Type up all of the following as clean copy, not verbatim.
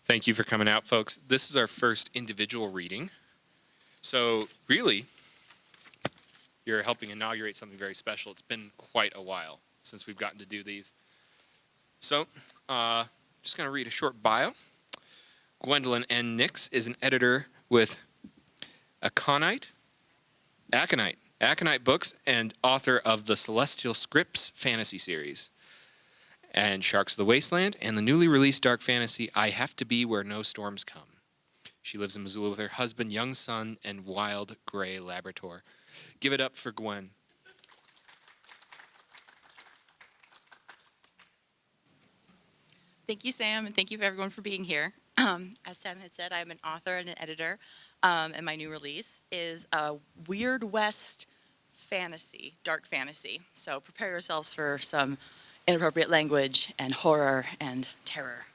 Thank you for coming out, folks. This is our first individual reading. So really, you're helping inaugurate something very special. It's been quite a while since we've gotten to do these. So, just going to read a short bio. Gwendolyn Nix is an editor with Aconite Books and author of the Celestial Scripts fantasy series, and Sharks of the Wasteland, and the newly released dark fantasy I Have to Be Where No Storms Come. She lives in Missoula with her husband, young son, and wild gray Labrador. Give it up for Gwen. Thank you, Sam, and thank you everyone for being here. As Sam had said, I'm an author and an editor, and my new release is a Weird West fantasy, dark fantasy. So prepare yourselves for some inappropriate language and horror and terror.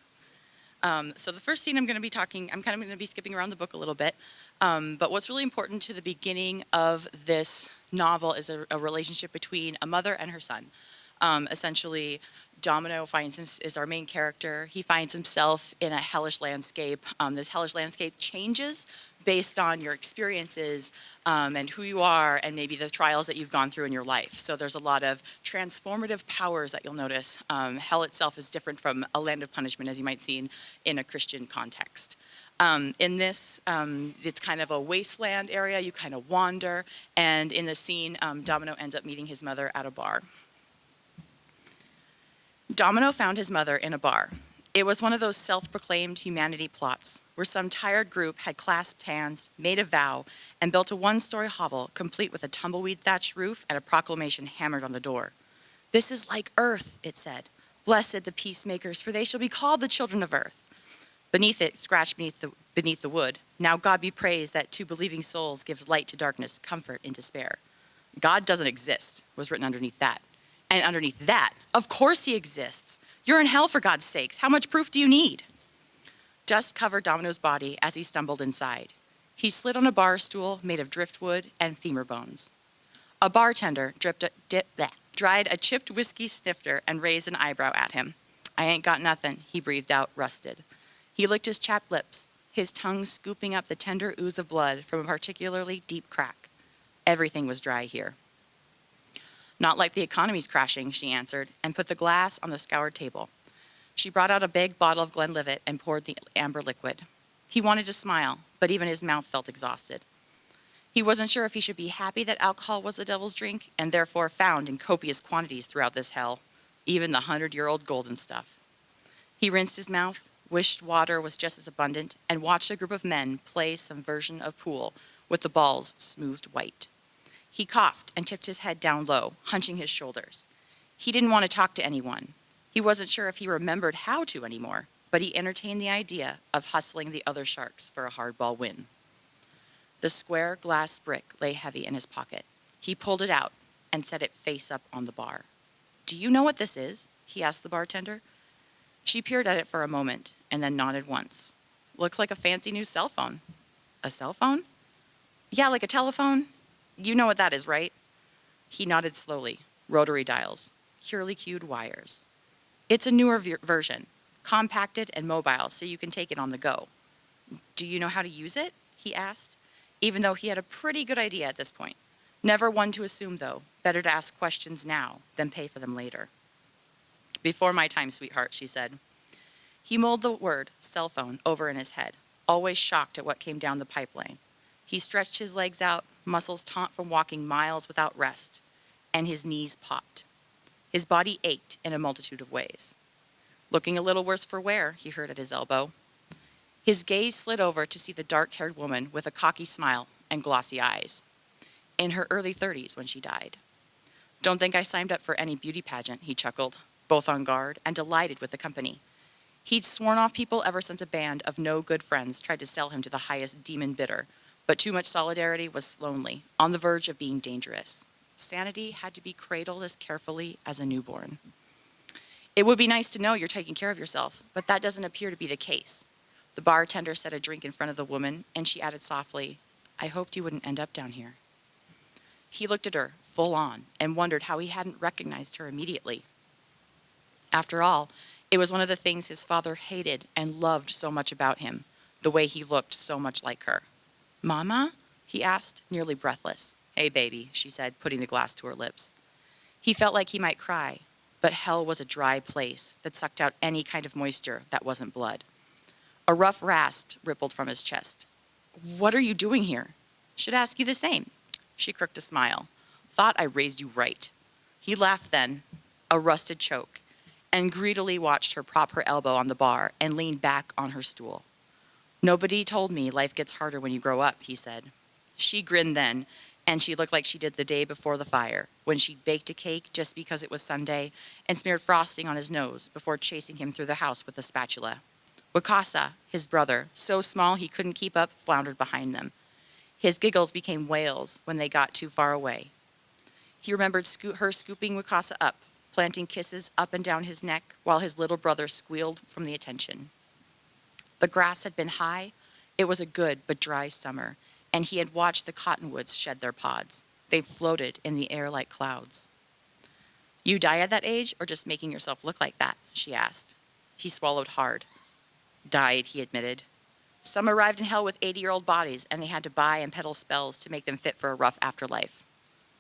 So the first scene I'm kind of going to be skipping around the book a little bit, but what's really important to the beginning of this novel is a relationship between a mother and her son. Essentially, Domino is our main character. He finds himself in a hellish landscape. This hellish landscape changes based on your experiences and who you are and maybe the trials that you've gone through in your life. So there's a lot of transformative powers that you'll notice. Hell itself is different from a land of punishment, as you might see in a Christian context. In this, it's kind of a wasteland area. You kind of wander, and in the scene, Domino ends up meeting his mother at a bar. Domino found his mother in a bar. It was one of those self-proclaimed humanity plots where some tired group had clasped hands, made a vow, and built a one-story hovel complete with a tumbleweed-thatched roof and a proclamation hammered on the door. "This is like earth," it said. "Blessed the peacemakers, for they shall be called the children of earth." Beneath it, scratched beneath the wood, "Now God be praised that to believing souls gives light to darkness, comfort in despair." "God doesn't exist," was written underneath that. And underneath that, "Of course he exists. You're in hell, for God's sakes. How much proof do you need?" Dust covered Domino's body as he stumbled inside. He slid on a bar stool made of driftwood and femur bones. A bartender dried a chipped whiskey snifter and raised an eyebrow at him. "I ain't got nothing," he breathed out, rusted. He licked his chapped lips, his tongue scooping up the tender ooze of blood from a particularly deep crack. Everything was dry here. "Not like the economy's crashing," she answered, and put the glass on the scoured table. She brought out a big bottle of Glenlivet and poured the amber liquid. He wanted to smile, but even his mouth felt exhausted. He wasn't sure if he should be happy that alcohol was the devil's drink and therefore found in copious quantities throughout this hell, even the 100-year-old golden stuff. He rinsed his mouth, wished water was just as abundant, and watched a group of men play some version of pool with the balls smoothed white. He coughed and tipped his head down low, hunching his shoulders. He didn't want to talk to anyone. He wasn't sure if he remembered how to anymore, but he entertained the idea of hustling the other sharks for a hardball win. The square glass brick lay heavy in his pocket. He pulled it out and set it face up on the bar. "Do you know what this is?" he asked the bartender. She peered at it for a moment and then nodded once. "Looks like a fancy new cell phone." "A cell phone?" "Yeah, like a telephone. You know what that is, right?" He nodded slowly. "Rotary dials, curly-cued wires. It's a newer version, compacted and mobile, so you can take it on the go." "Do you know how to use it?" he asked, even though he had a pretty good idea at this point. Never one to assume, though. Better to ask questions now than pay for them later. "Before my time, sweetheart," she said. He mulled the word cell phone over in his head, always shocked at what came down the pipeline. He stretched his legs out, muscles taut from walking miles without rest, and his knees popped. His body ached in a multitude of ways. "Looking a little worse for wear," he heard at his elbow. His gaze slid over to see the dark-haired woman with a cocky smile and glossy eyes. In her early 30s when she died. "Don't think I signed up for any beauty pageant," he chuckled, both on guard and delighted with the company. He'd sworn off people ever since a band of no good friends tried to sell him to the highest demon bidder, but too much solidarity was lonely, on the verge of being dangerous. Sanity had to be cradled as carefully as a newborn. "It would be nice to know you're taking care of yourself, but that doesn't appear to be the case." The bartender set a drink in front of the woman, and she added softly, "I hoped you wouldn't end up down here." He looked at her, full on, and wondered how he hadn't recognized her immediately. After all, It was one of the things his father hated and loved so much about him, the way he looked so much like her. "Mama?" he asked, nearly breathless. "Hey, baby," she said, putting the glass to her lips. He felt like he might cry, but hell was a dry place that sucked out any kind of moisture that wasn't blood. A rough rasp rippled from his chest. "What are you doing here?" "Should ask you the same." She crooked a smile. "Thought I raised you right." He laughed then, a rusted choke, and greedily watched her prop her elbow on the bar and lean back on her stool. "Nobody told me life gets harder when you grow up," he said. She grinned then, and she looked like she did the day before the fire, when she'd baked a cake just because it was Sunday and smeared frosting on his nose before chasing him through the house with a spatula. Wakasa, his brother, so small he couldn't keep up, floundered behind them. His giggles became wails when they got too far away. He remembered her scooping Wakasa up, planting kisses up and down his neck while his little brother squealed from the attention. The grass had been high. It was a good but dry summer, and he had watched the cottonwoods shed their pods. They floated in the air like clouds. "You die at that age, or just making yourself look like that?" she asked. He swallowed hard. "Died," he admitted. "Some arrived in hell with 80-year-old bodies, and they had to buy and peddle spells to make them fit for a rough afterlife."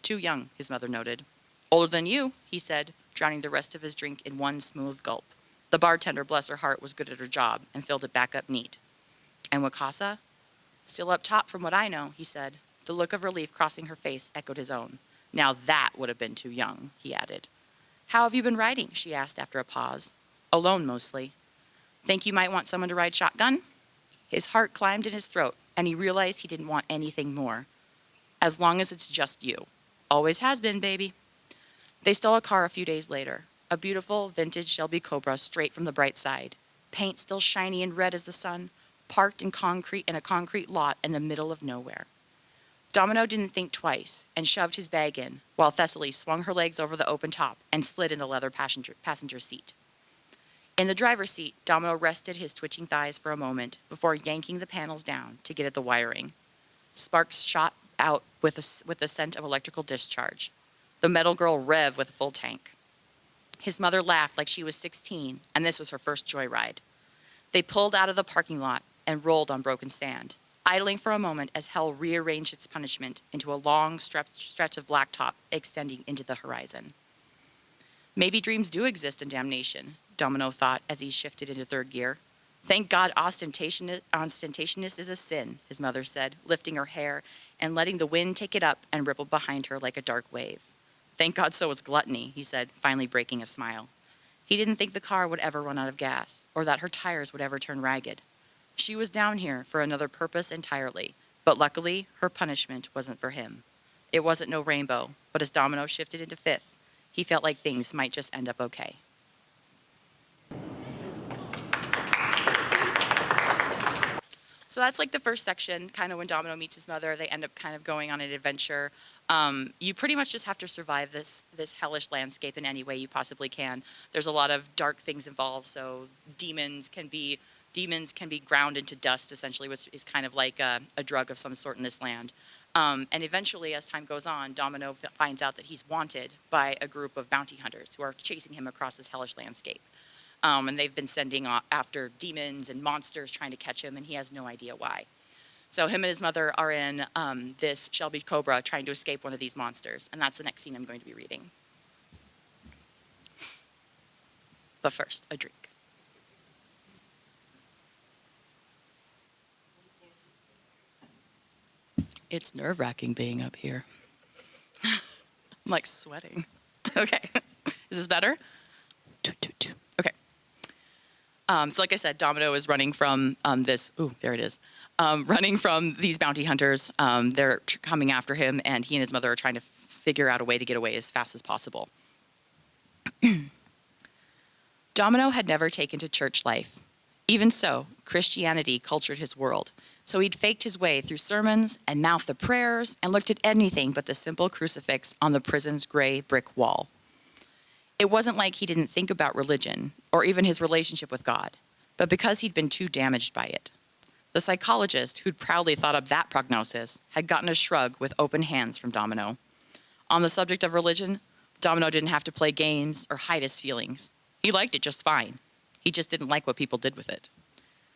"Too young," his mother noted. "Older than you," he said, drowning the rest of his drink in one smooth gulp. The bartender, bless her heart, was good at her job and filled it back up neat. "And Wakasa?" "Still up top from what I know," he said. The look of relief crossing her face echoed his own. "Now that would have been too young," he added. "How have you been riding?" she asked after a pause. "Alone, mostly." "Think you might want someone to ride shotgun?" His heart climbed in his throat, and he realized he didn't want anything more. "As long as it's just you. Always has been, baby." They stole a car a few days later. A beautiful vintage Shelby Cobra straight from the bright side. Paint still shiny and red as the sun, parked in a concrete lot in the middle of nowhere. Domino didn't think twice and shoved his bag in, while Thessaly swung her legs over the open top and slid in the leather passenger seat. In the driver's seat, Domino rested his twitching thighs for a moment before yanking the panels down to get at the wiring. Sparks shot out with the scent of electrical discharge. The metal girl revved with a full tank. His mother laughed like she was 16, and this was her first joyride. They pulled out of the parking lot and rolled on broken sand, idling for a moment as hell rearranged its punishment into a long stretch of blacktop extending into the horizon. Maybe dreams do exist in damnation, Domino thought as he shifted into third gear. "Thank God ostentatiousness is a sin," his mother said, lifting her hair and letting the wind take it up and ripple behind her like a dark wave. "Thank God so is gluttony," he said, finally breaking a smile. He didn't think the car would ever run out of gas, or that her tires would ever turn ragged. She was down here for another purpose entirely, but luckily, her punishment wasn't for him. It wasn't no rainbow, but as Domino shifted into fifth, he felt like things might just end up okay. So that's like the first section, kind of when Domino meets his mother. They end up kind of going on an adventure. You pretty much just have to survive this hellish landscape in any way you possibly can. There's a lot of dark things involved, so demons can be ground into dust, essentially, which is kind of like a drug of some sort in this land. And eventually, as time goes on, Domino finds out that he's wanted by a group of bounty hunters who are chasing him across this hellish landscape. And they've been sending after demons and monsters trying to catch him, and he has no idea why. So him and his mother are in this Shelby Cobra trying to escape one of these monsters, and that's the next scene I'm going to be reading. But first, a drink. It's nerve-wracking being up here. I'm like sweating. Okay. Is this better? Okay. So like I said, Domino is running from running from these bounty hunters. They're coming after him, and he and his mother are trying to figure out a way to get away as fast as possible. Domino had never taken to church life. Even so, Christianity cultured his world, so he'd faked his way through sermons and mouthed the prayers and looked at anything but the simple crucifix on the prison's gray brick wall. It wasn't like he didn't think about religion or even his relationship with God, but because he'd been too damaged by it. The psychologist who'd proudly thought up that prognosis had gotten a shrug with open hands from Domino. On the subject of religion, Domino didn't have to play games or hide his feelings. He liked it just fine. He just didn't like what people did with it.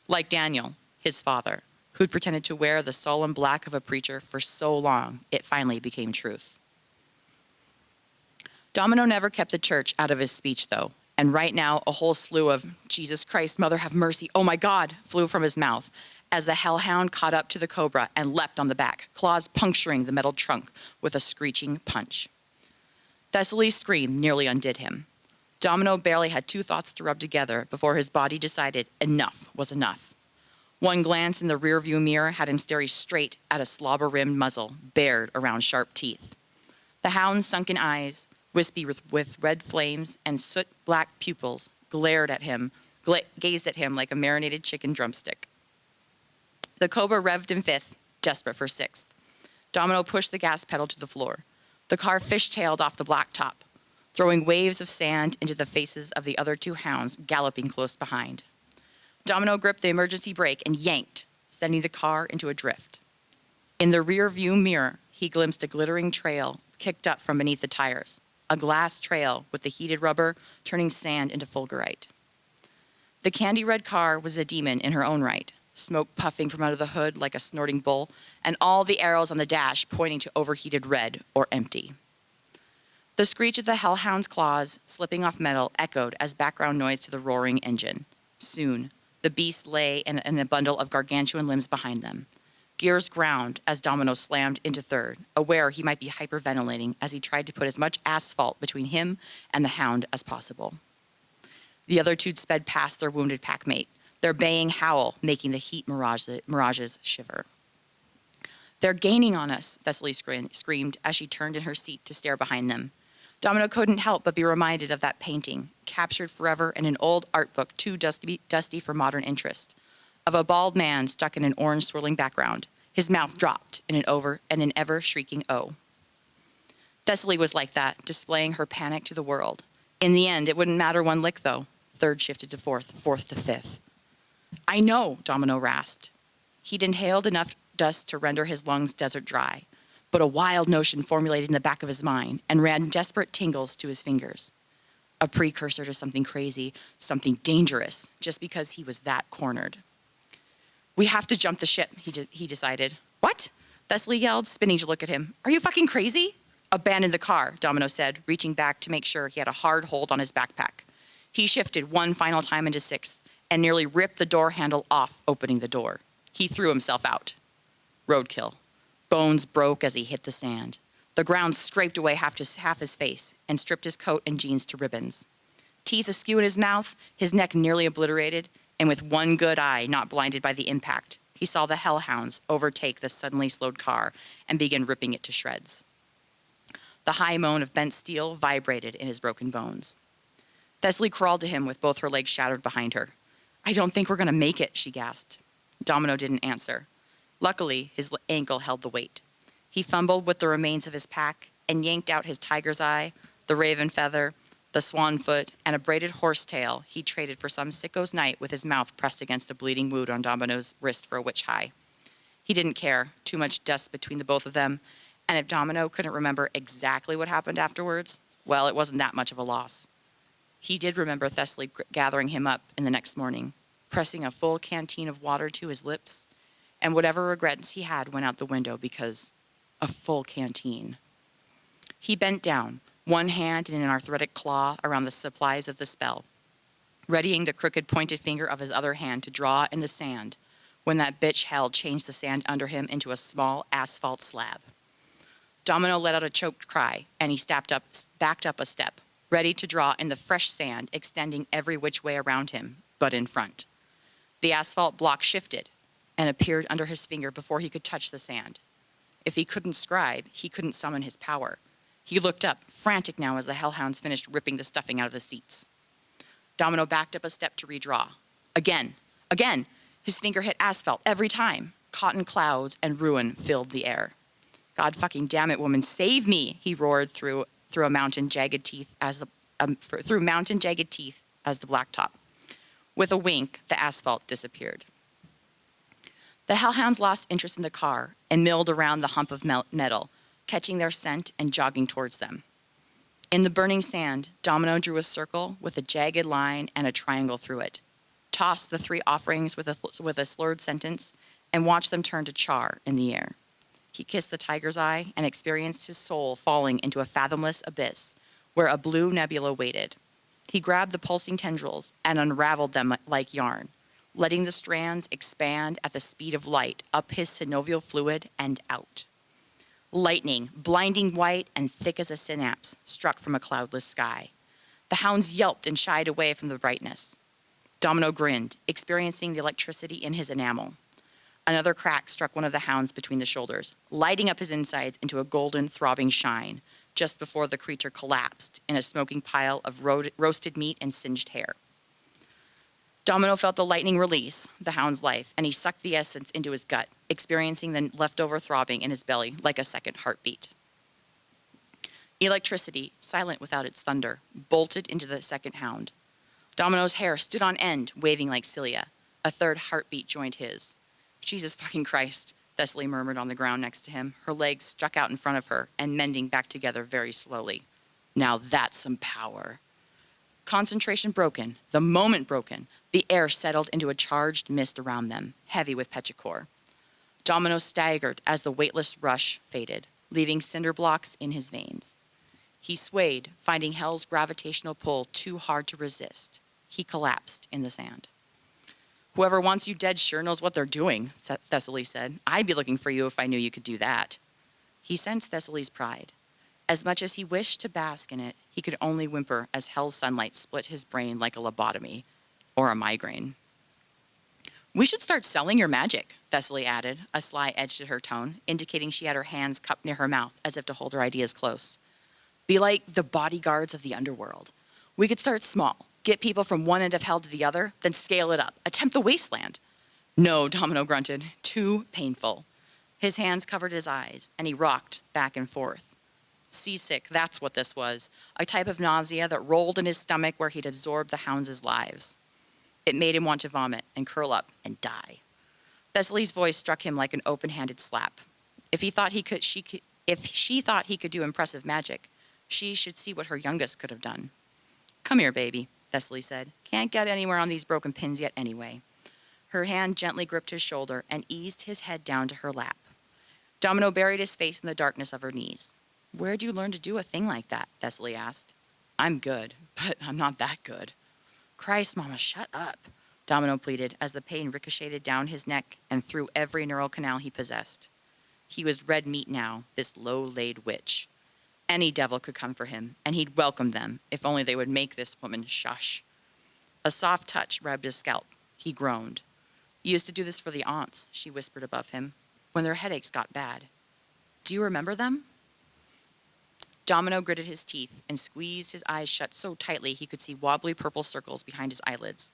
Like Daniel, his father, who'd pretended to wear the solemn black of a preacher for so long, it finally became truth. Domino never kept the church out of his speech, though, and right now a whole slew of "Jesus Christ, Mother have mercy, oh my God" flew from his mouth as the hellhound caught up to the cobra and leapt on the back, claws puncturing the metal trunk with a screeching punch. Thessaly's scream nearly undid him. Domino barely had two thoughts to rub together before his body decided enough was enough. One glance in the rearview mirror had him staring straight at a slobber-rimmed muzzle, bared around sharp teeth. The hound's sunken eyes, wispy with red flames and soot-black pupils, gazed at him like a marinated chicken drumstick. The cobra revved in fifth, desperate for sixth. Domino pushed the gas pedal to the floor. The car fishtailed off the blacktop, throwing waves of sand into the faces of the other two hounds galloping close behind. Domino gripped the emergency brake and yanked, sending the car into a drift. In the rear view mirror, he glimpsed a glittering trail kicked up from beneath the tires, a glass trail with the heated rubber turning sand into fulgurite. The candy-red car was a demon in her own right, smoke puffing from under the hood like a snorting bull, and all the arrows on the dash pointing to overheated red or empty. The screech of the hellhound's claws slipping off metal echoed as background noise to the roaring engine. Soon, the beast lay in a bundle of gargantuan limbs behind them. Gears ground as Domino slammed into third, aware he might be hyperventilating as he tried to put as much asphalt between him and the hound as possible. The other two sped past their wounded packmate, their baying howl making the heat mirages shiver. "They're gaining on us," Thessaly screamed as she turned in her seat to stare behind them. Domino couldn't help but be reminded of that painting, captured forever in an old art book too dusty for modern interest, of a bald man stuck in an orange swirling background, his mouth dropped in an ever-shrieking O. Thessaly was like that, displaying her panic to the world. In the end, it wouldn't matter one lick, though. Third shifted to fourth to fifth. "I know," Domino rasped. He'd inhaled enough dust to render his lungs desert dry, but a wild notion formulated in the back of his mind and ran desperate tingles to his fingers. A precursor to something crazy, something dangerous, just because he was that cornered. "We have to jump the ship," he decided. "What?" Thessaly yelled, spinning to look at him. "Are you fucking crazy?" "Abandon the car," Domino said, reaching back to make sure he had a hard hold on his backpack. He shifted one final time into sixth and nearly ripped the door handle off, opening the door. He threw himself out. Roadkill. Bones broke as he hit the sand. The ground scraped away half his face and stripped his coat and jeans to ribbons. Teeth askew in his mouth, his neck nearly obliterated, and with one good eye not blinded by the impact, he saw the hellhounds overtake the suddenly slowed car and begin ripping it to shreds. The high moan of bent steel vibrated in his broken bones. Thessaly crawled to him with both her legs shattered behind her. "I don't think we're going to make it," she gasped. Domino didn't answer. Luckily, his ankle held the weight. He fumbled with the remains of his pack and yanked out his tiger's eye, the raven feather, the swan foot, and a braided horsetail he traded for some sicko's knight with his mouth pressed against a bleeding wound on Domino's wrist for a witch high. He didn't care, too much dust between the both of them, and if Domino couldn't remember exactly what happened afterwards, well, it wasn't that much of a loss. He did remember Thessaly gathering him up in the next morning, pressing a full canteen of water to his lips, and whatever regrets he had went out the window because a full canteen. He bent down, one hand in an arthritic claw around the supplies of the spell, readying the crooked pointed finger of his other hand to draw in the sand when that bitch hell changed the sand under him into a small asphalt slab. Domino let out a choked cry, and he backed up a step, ready to draw in the fresh sand extending every which way around him, but in front. The asphalt block shifted and appeared under his finger before he could touch the sand. If he couldn't scribe, he couldn't summon his power. He looked up, frantic now as the hellhounds finished ripping the stuffing out of the seats. Domino backed up a step to redraw. Again. His finger hit asphalt every time. Cotton clouds and ruin filled the air. "God fucking damn it, woman, save me!" he roared through mountain jagged teeth as the blacktop. With a wink, the asphalt disappeared. The hellhounds lost interest in the car and milled around the hump of metal, catching their scent and jogging towards them. In the burning sand, Domino drew a circle with a jagged line and a triangle through it, tossed the 3 offerings with a slurred sentence, and watched them turn to char in the air. He kissed the tiger's eye and experienced his soul falling into a fathomless abyss where a blue nebula waited. He grabbed the pulsing tendrils and unraveled them like yarn, letting the strands expand at the speed of light up his synovial fluid and out. Lightning, blinding white and thick as a synapse, struck from a cloudless sky. The hounds yelped and shied away from the brightness. Domino grinned, experiencing the electricity in his enamel. Another crack struck one of the hounds between the shoulders, lighting up his insides into a golden, throbbing shine, just before the creature collapsed in a smoking pile of roasted meat and singed hair. Domino felt the lightning release the hound's life, and he sucked the essence into his gut, experiencing the leftover throbbing in his belly like a second heartbeat. Electricity, silent without its thunder, bolted into the second hound. Domino's hair stood on end, waving like cilia. A third heartbeat joined his. Jesus fucking Christ, Thessaly murmured on the ground next to him, her legs struck out in front of her and mending back together very slowly. Now that's some power. Concentration broken, the moment broken, the air settled into a charged mist around them, heavy with petrichor. Domino staggered as the weightless rush faded, leaving cinder blocks in his veins. He swayed, finding hell's gravitational pull too hard to resist. He collapsed in the sand. Whoever wants you dead sure knows what they're doing, Thessaly said. I'd be looking for you if I knew you could do that. He sensed Thessaly's pride. As much as he wished to bask in it, he could only whimper as hell's sunlight split his brain like a lobotomy or a migraine. We should start selling your magic, Thessaly added, a sly edge to her tone, indicating she had her hands cupped near her mouth as if to hold her ideas close. Be like the bodyguards of the underworld. We could start small, get people from one end of hell to the other, then scale it up, attempt the wasteland. No, Domino grunted, too painful. His hands covered his eyes, and he rocked back and forth. Seasick, that's what this was, a type of nausea that rolled in his stomach where he'd absorbed the hounds' lives. It made him want to vomit and curl up and die. Thessaly's voice struck him like an open-handed slap. If she thought he could do impressive magic, she should see what her youngest could have done. Come here, baby, Thessaly said. Can't get anywhere on these broken pins yet anyway. Her hand gently gripped his shoulder and eased his head down to her lap. Domino buried his face in the darkness of her knees. Where'd you learn to do a thing like that? Thessaly asked. I'm good, but I'm not that good. Christ, Mama, shut up, Domino pleaded as the pain ricocheted down his neck and through every neural canal he possessed. He was red meat now, this low-laid witch. Any devil could come for him, and he'd welcome them if only they would make this woman shush. A soft touch rubbed his scalp. He groaned. You used to do this for the aunts, she whispered above him, when their headaches got bad. Do you remember them? Domino gritted his teeth and squeezed his eyes shut so tightly he could see wobbly purple circles behind his eyelids.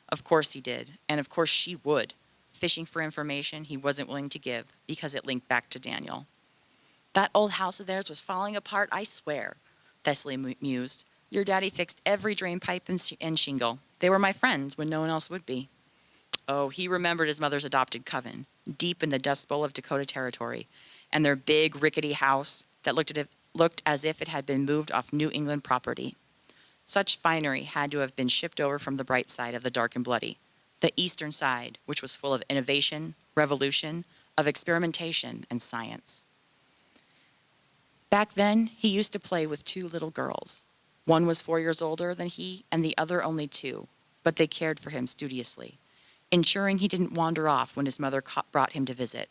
Of course he did, and of course she would, fishing for information he wasn't willing to give because it linked back to Daniel. That old house of theirs was falling apart, I swear, Thessaly mused. Your daddy fixed every drain pipe and shingle. They were my friends when no one else would be. Oh, he remembered his mother's adopted coven, deep in the Dust Bowl of Dakota Territory, and their big, rickety house that looked as if it had been moved off New England property. Such finery had to have been shipped over from the bright side of the dark and bloody, the eastern side, which was full of innovation, revolution, of experimentation and science. Back then, he used to play with 2 little girls. One was 4 years older than he, and the other only 2, but they cared for him studiously, ensuring he didn't wander off when his mother brought him to visit.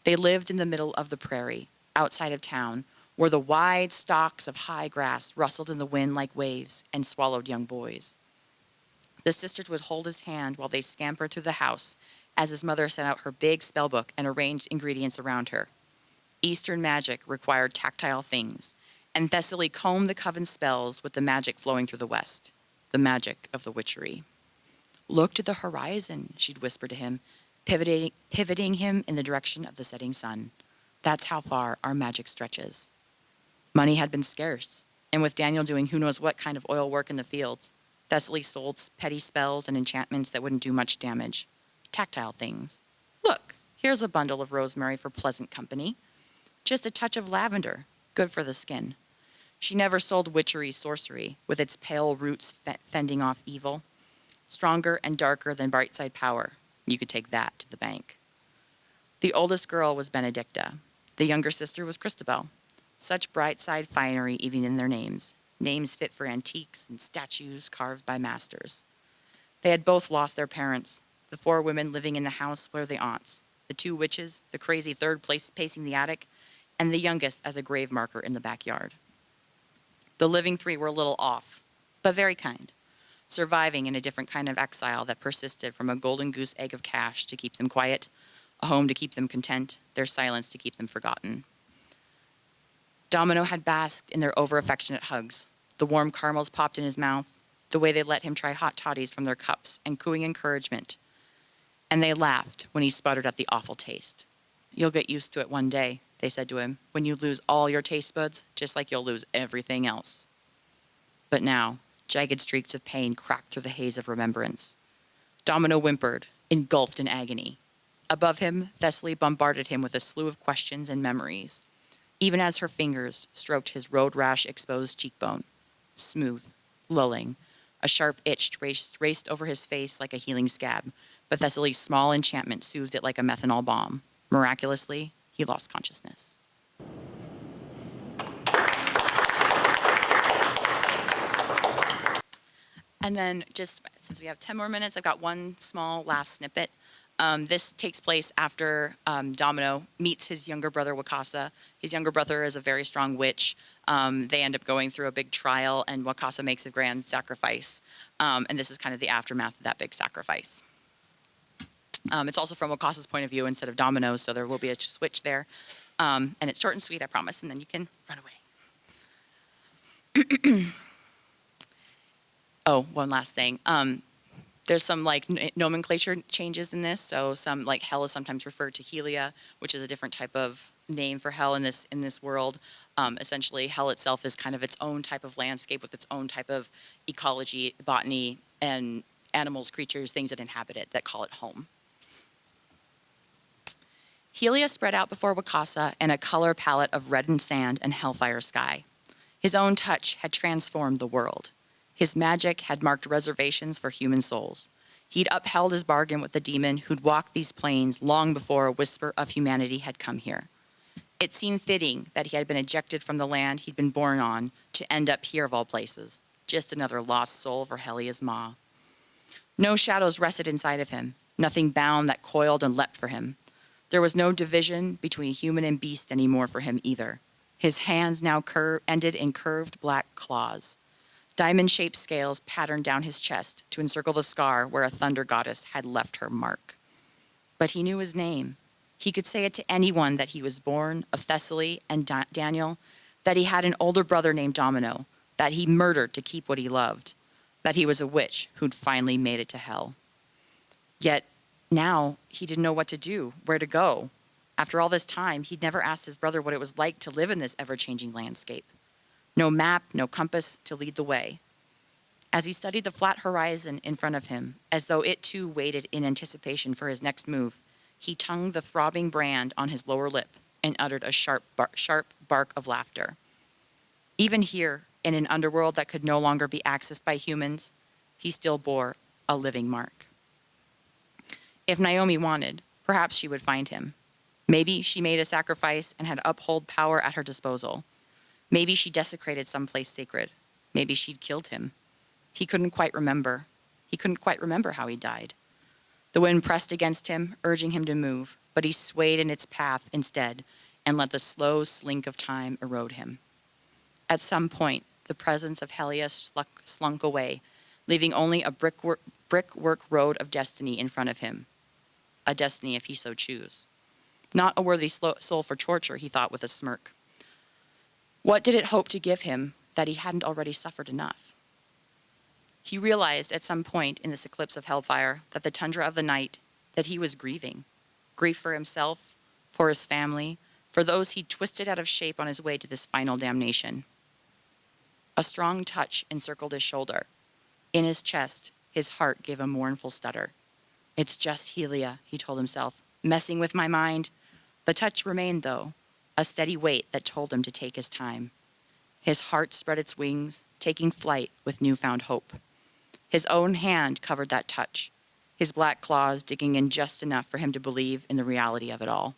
They lived in the middle of the prairie, outside of town, where the wide stalks of high grass rustled in the wind like waves and swallowed young boys. The sisters would hold his hand while they scampered through the house as his mother set out her big spell book and arranged ingredients around her. Eastern magic required tactile things, and Thessaly combed the coven spells with the magic flowing through the west, the magic of the witchery. Look to the horizon, she'd whisper to him, pivoting him in the direction of the setting sun. That's how far our magic stretches. Money had been scarce, and with Daniel doing who knows what kind of oil work in the fields, Thessaly sold petty spells and enchantments that wouldn't do much damage. Tactile things. Look, here's a bundle of rosemary for pleasant company. Just a touch of lavender, good for the skin. She never sold witchery sorcery, with its pale roots fending off evil. Stronger and darker than Brightside Power. You could take that to the bank. The oldest girl was Benedicta. The younger sister was Christabel. Such bright side finery even in their names. Names fit for antiques and statues carved by masters. They had both lost their parents. The 4 women living in the house were the aunts. The 2 witches, the crazy third place pacing the attic, and the youngest as a grave marker in the backyard. The living 3 were a little off, but very kind, surviving in a different kind of exile that persisted from a golden goose egg of cash to keep them quiet, a home to keep them content, their silence to keep them forgotten. Domino had basked in their over-affectionate hugs, the warm caramels popped in his mouth, the way they let him try hot toddies from their cups and cooing encouragement. And they laughed when he sputtered at the awful taste. "You'll get used to it one day," they said to him, "when you lose all your taste buds, just like you'll lose everything else." But now, jagged streaks of pain cracked through the haze of remembrance. Domino whimpered, engulfed in agony. Above him, Thessaly bombarded him with a slew of questions and memories, even as her fingers stroked his road-rash-exposed cheekbone. Smooth, lulling. A sharp itch raced over his face like a healing scab, but Thessaly's small enchantment soothed it like a methanol bomb. Miraculously, he lost consciousness. And then, just since we have 10 more minutes, I've got one small last snippet. This takes place after Domino meets his younger brother, Wakasa. His younger brother is a very strong witch. They end up going through a big trial, and Wakasa makes a grand sacrifice. And this is kind of the aftermath of that big sacrifice. It's also from Wakasa's point of view instead of Domino's, so there will be a switch there. And it's short and sweet, I promise, and then you can run away. Oh, one last thing. There's some like nomenclature changes in this. So some like hell is sometimes referred to Helia, which is a different type of name for hell in this world. Essentially, hell itself is kind of its own type of landscape with its own type of ecology, botany, and animals, creatures, things that inhabit it that call it home. Helia spread out before Wakasa in a color palette of reddened sand and hellfire sky. His own touch had transformed the world. His magic had marked reservations for human souls. He'd upheld his bargain with the demon who'd walked these plains long before a whisper of humanity had come here. It seemed fitting that he had been ejected from the land he'd been born on to end up here of all places, just another lost soul for Helia's maw. No shadows rested inside of him, nothing bound that coiled and leapt for him. There was no division between human and beast anymore for him either. His hands now ended in curved black claws. Diamond-shaped scales patterned down his chest to encircle the scar where a thunder goddess had left her mark. But he knew his name. He could say it to anyone that he was born of Thessaly and Daniel, that he had an older brother named Domino, that he murdered to keep what he loved, that he was a witch who'd finally made it to hell. Yet now he didn't know what to do, where to go. After all this time, he'd never asked his brother what it was like to live in this ever-changing landscape. No map, no compass to lead the way. As he studied the flat horizon in front of him, as though it too waited in anticipation for his next move, he tongued the throbbing brand on his lower lip and uttered a sharp bark of laughter. Even here, in an underworld that could no longer be accessed by humans, he still bore a living mark. If Naomi wanted, perhaps she would find him. Maybe she made a sacrifice and had uphold power at her disposal. Maybe she desecrated some place sacred. Maybe she'd killed him. He couldn't quite remember. He couldn't quite remember how he died. The wind pressed against him, urging him to move, but he swayed in its path instead and let the slow slink of time erode him. At some point, the presence of Helia slunk away, leaving only a brickwork road of destiny in front of him. A destiny if he so choose. Not a worthy soul for torture, he thought with a smirk. What did it hope to give him that he hadn't already suffered enough? He realized at some point in this eclipse of hellfire that the tundra of the night, that he was grieving. Grief for himself, for his family, for those he'd twisted out of shape on his way to this final damnation. A strong touch encircled his shoulder. In his chest, his heart gave a mournful stutter. It's just Helia, he told himself, messing with my mind. The touch remained, though, a steady weight that told him to take his time. His heart spread its wings, taking flight with newfound hope. His own hand covered that touch, his black claws digging in just enough for him to believe in the reality of it all.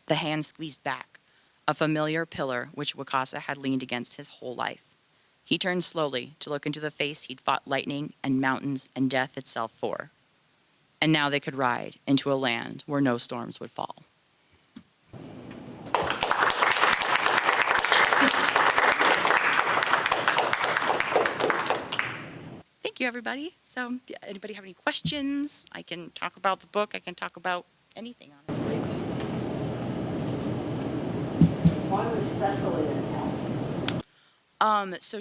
The hand squeezed back, a familiar pillar which Wakasa had leaned against his whole life. He turned slowly to look into the face he'd fought lightning and mountains and death itself for. And now they could ride into a land where no storms would fall. Thank you, everybody. So, yeah, anybody have any questions? I can talk about the book. I can talk about anything, honestly. Why was Thessaly in hell? So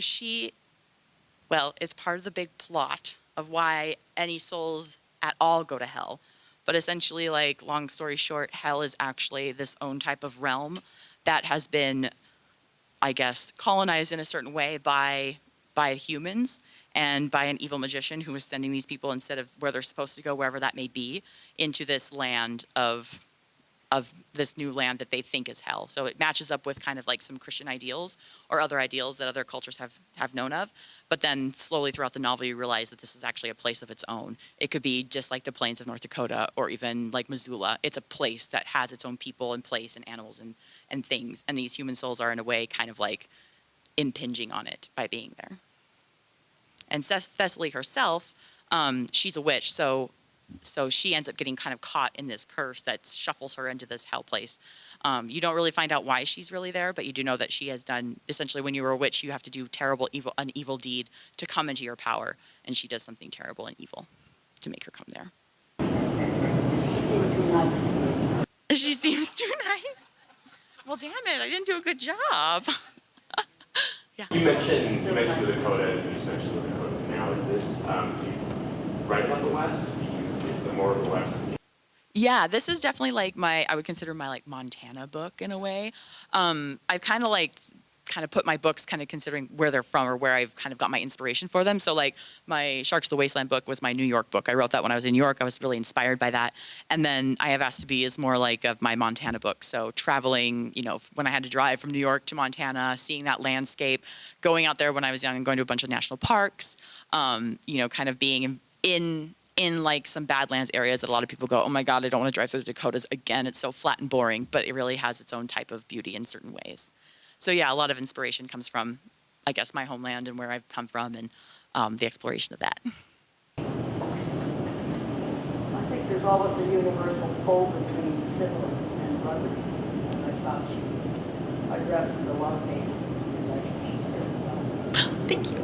it's part of the big plot of why any souls at all go to hell. But essentially, like, long story short, hell is actually this own type of realm that has been, I guess, colonized in a certain way by humans and by an evil magician who is sending these people, instead of where they're supposed to go, wherever that may be, into this land of this new land that they think is hell. So it matches up with kind of like some Christian ideals or other ideals that other cultures have known of. But then slowly throughout the novel, you realize that this is actually a place of its own. It could be just like the plains of North Dakota or even like Missoula. It's a place that has its own people and place and animals and things. And these human souls are in a way kind of like impinging on it by being there. And Thessaly herself, she's a witch, so she ends up getting kind of caught in this curse that shuffles her into this hell place. You don't really find out why she's really there, but you do know that she has done, essentially when you are a witch, you have to do an evil deed to come into your power. And she does something terrible and evil to make her come there. She seems too nice. Well, damn it, I didn't do a good job. Yeah. You mentioned the Dakotas, and you just mentioned the Dakotas now. Is this right about the West? Is the more of the West? Yeah, this is definitely like I would consider my like Montana book in a way. I've kind of put my books kind of considering where they're from or where I've kind of got my inspiration for them. So like my Sharks of the Wasteland book was my New York book. I wrote that when I was in New York. I was really inspired by that. And then I Have Asked to Be is more like of my Montana book. So traveling, when I had to drive from New York to Montana, seeing that landscape, going out there when I was young and going to a bunch of national parks, kind of being in like some Badlands areas that a lot of people go, oh my God, I don't want to drive through the Dakotas again. It's so flat and boring, but it really has its own type of beauty in certain ways. So yeah, a lot of inspiration comes from, I guess, my homeland and where I've come from and the exploration of that. I think there's always a universal pull between siblings and brothers. And I thought you addressed the love-hate relationship there. Thank you.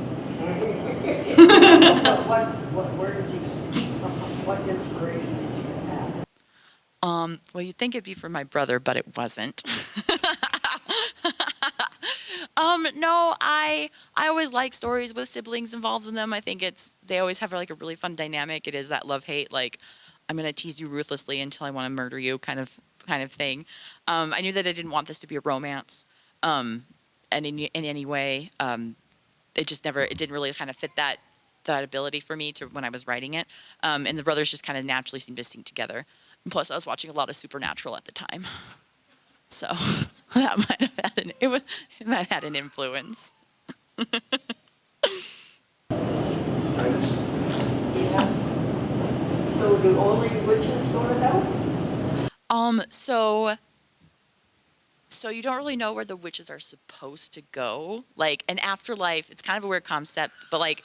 What inspiration did you have? Well, you'd think it'd be from my brother, but it wasn't. No, I always like stories with siblings involved in them. I think they always have like a really fun dynamic. It is that love-hate, like I'm gonna tease you ruthlessly until I want to murder you kind of thing. I knew that I didn't want this to be a romance, and in any way, it didn't really kind of fit that ability for me to when I was writing it. And the brothers just kind of naturally seemed to sing together. And plus, I was watching a lot of Supernatural at the time. So that might have had an influence. Yeah. So do only witches go to hell? So you don't really know where the witches are supposed to go. Like an afterlife, it's kind of a weird concept, but like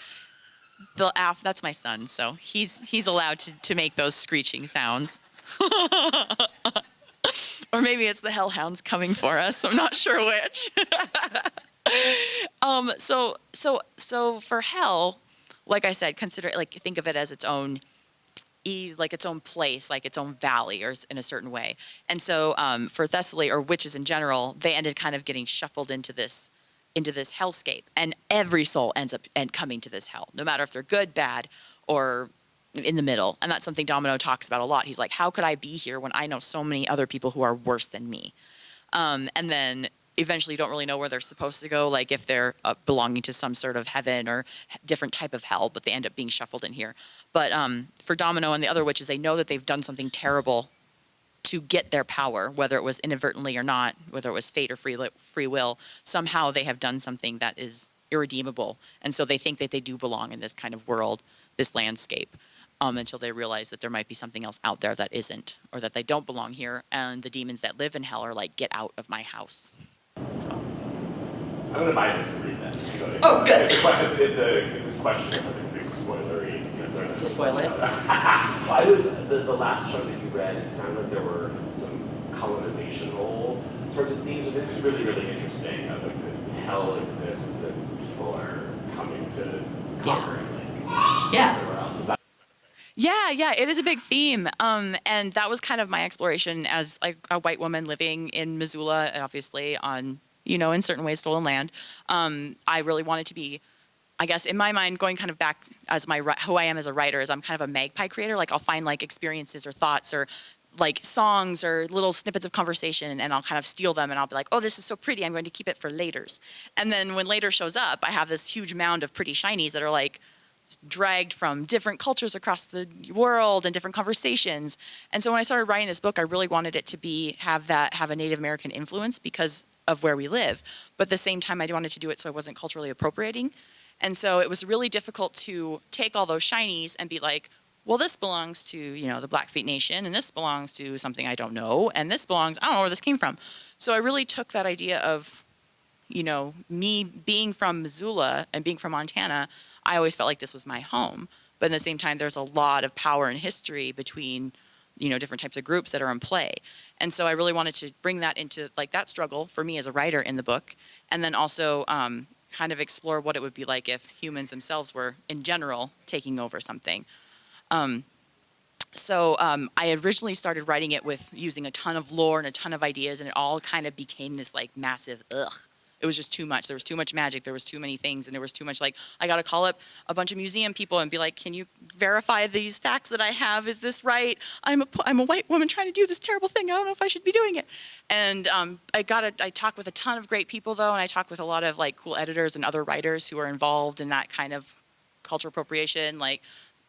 that's my son, so he's allowed to make those screeching sounds. Or maybe it's the hellhounds coming for us. I'm not sure which. So for hell, like I said, think of it as its own, like its own place, like its own valley, or in a certain way. And so for Thessaly or witches in general, they ended kind of getting shuffled into this hellscape, and every soul ends up coming to this hell, no matter if they're good, bad, or in the middle. And that's something Domino talks about a lot. He's like, how could I be here when I know so many other people who are worse than me? And then eventually you don't really know where they're supposed to go, like if they're belonging to some sort of heaven or different type of hell, but they end up being shuffled in here. But for Domino and the other witches, they know that they've done something terrible to get their power, whether it was inadvertently or not, whether it was fate or free will. Somehow they have done something that is irredeemable, and so they think that they do belong in this kind of world, this landscape, until they realize that there might be something else out there that isn't, or that they don't belong here, and the demons that live in hell are like, get out of my house. So. I'm going to buy this and read that. So Oh, good. This question has a pretty spoilery. So spoil it. The last chunk that you read, it sounded like there were some colonizational sorts of themes. It was really, really interesting. Like that hell exists and people are coming to conquer it. Yeah. Everywhere else. Is that Yeah, it is a big theme. And that was kind of my exploration as like a white woman living in Missoula, obviously on, in certain ways stolen land. I really wanted to be, I guess, in my mind, going kind of back as who I am as a writer, is I'm kind of a magpie creator. Like I'll find like experiences or thoughts or like songs or little snippets of conversation, and I'll kind of steal them, and I'll be like, oh, this is so pretty, I'm going to keep it for laters. And then when later shows up, I have this huge mound of pretty shinies that are like dragged from different cultures across the world and different conversations. And so when I started writing this book, I really wanted it to have a Native American influence because of where we live. But at the same time, I wanted to do it so I wasn't culturally appropriating. And so it was really difficult to take all those shinies and be like, well, this belongs to, the Blackfeet Nation, and this belongs to something I don't know, and this belongs, I don't know where this came from. So I really took that idea of, me being from Missoula and being from Montana, I always felt like this was my home. But at the same time, there's a lot of power and history between, different types of groups that are in play. And so I really wanted to bring that into like that struggle for me as a writer in the book, and then also kind of explore what it would be like if humans themselves were, in general, taking over something. So I originally started writing it with using a ton of lore and a ton of ideas, and it all kind of became this like massive ugh. It was just too much. There was too much magic. There was too many things, and there was too much like, I got to call up a bunch of museum people and be like, can you verify these facts that I have? Is this right? I'm a white woman trying to do this terrible thing. I don't know if I should be doing it. And I talked with a ton of great people though, and I talked with a lot of like cool editors and other writers who are involved in that kind of cultural appropriation, like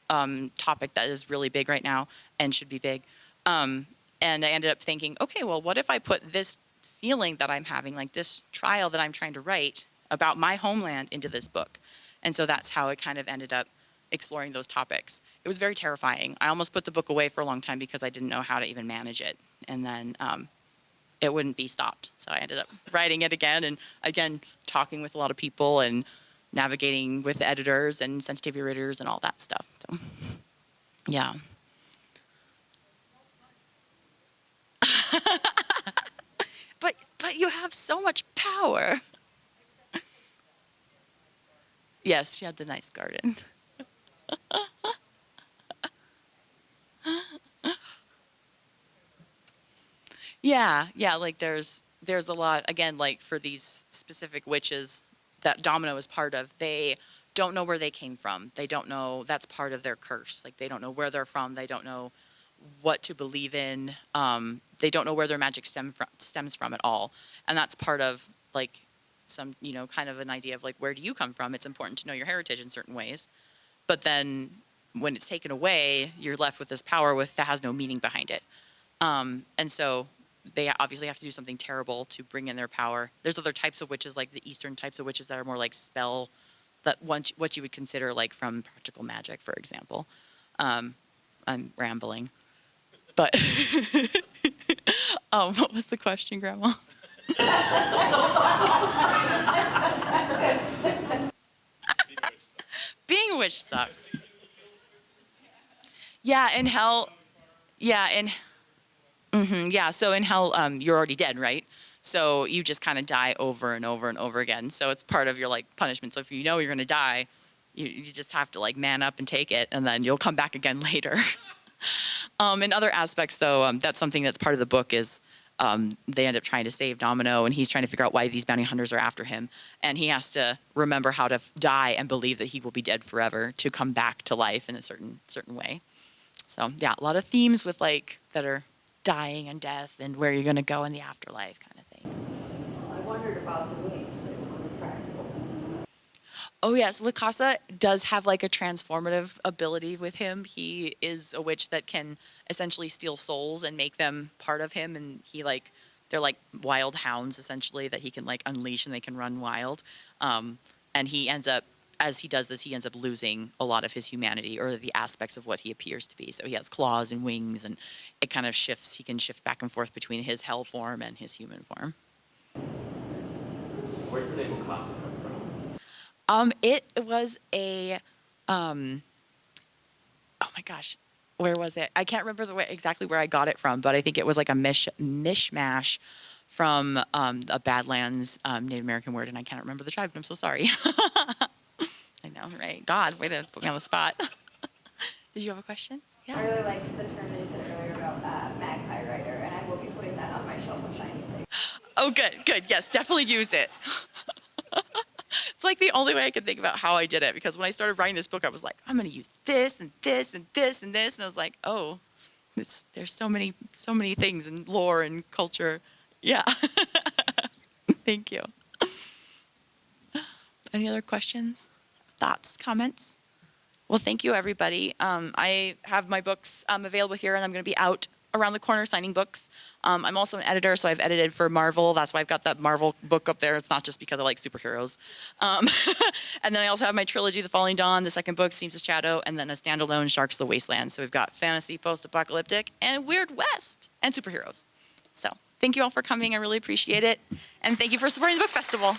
topic that is really big right now and should be big. And I ended up thinking, okay, well, what if I put this feeling that I'm having, like this trial that I'm trying to write about my homeland, into this book? And so that's how it kind of ended up exploring those topics. It was very terrifying. I almost put the book away for a long time because I didn't know how to even manage it. And then it wouldn't be stopped. So I ended up writing it again, and again, talking with a lot of people and navigating with editors and sensitivity readers and all that stuff. So, yeah. But you have so much power. Yes, she had the nice garden. Yeah, like there's a lot, again, like for these specific witches that Domino is part of, they don't know where they came from. They don't know, that's part of their curse. Like they don't know where they're from. They don't know what to believe in. They don't know where their magic stems from at all. And that's part of like some, kind of an idea of like, where do you come from? It's important to know your heritage in certain ways. But then when it's taken away, you're left with this power that has no meaning behind it. And so they obviously have to do something terrible to bring in their power. There's other types of witches, like the Eastern types of witches that are more like spell, that what you would consider like from practical magic, for example. I'm rambling. But what was the question, Grandma? Being a witch sucks. Yeah, in hell. Yeah, so in hell, you're already dead, right? So you just kind of die over and over and over again. So it's part of your like punishment. So if you know you're going to die, you just have to like man up and take it, and then you'll come back again later. In other aspects, though, that's something that's part of the book is they end up trying to save Domino, and he's trying to figure out why these bounty hunters are after him. And he has to remember how to die and believe that he will be dead forever to come back to life in a certain way. So, yeah, a lot of themes with like that are dying and death and where you're going to go in the afterlife kind of thing. I wondered about the wings. They were practical. Oh, yes. Wakasa does have like a transformative ability with him. He is a witch that can essentially steal souls and make them part of him, and they're like wild hounds essentially that he can like unleash and they can run wild. And he ends up, as he does this, he ends up losing a lot of his humanity or the aspects of what he appears to be. So he has claws and wings, and it kind of shifts. He can shift back and forth between his hell form and his human form. Where did the name Okasa come from? It was a, oh my gosh, where was it? I can't remember exactly where I got it from, but I think it was like a mishmash from a Badlands Native American word, and I can't remember the tribe, but I'm so sorry. I know, right? God, way to put me on the spot. Did you have a question? I really liked the term that you said earlier about magpie writer, and I will be putting that on my shelf of shiny things. Oh, good. Yes, definitely use it. It's like the only way I could think about how I did it, because when I started writing this book, I was like, I'm going to use this and this and this and this, and I was like, oh, there's so many things and lore and culture. Yeah. Thank you. Any other questions, thoughts, comments? Well, thank you, everybody. I have my books available here, and I'm going to be out around the corner signing books. I'm also an editor, so I've edited for Marvel. That's why I've got that Marvel book up there. It's not just because I like superheroes. And then I also have my trilogy, The Falling Dawn. The second book, Seams of Shadow, and then a standalone, Sharks of the Wasteland. So we've got fantasy, post-apocalyptic, and Weird West, and superheroes. So thank you all for coming. I really appreciate it. And thank you for supporting the book festival.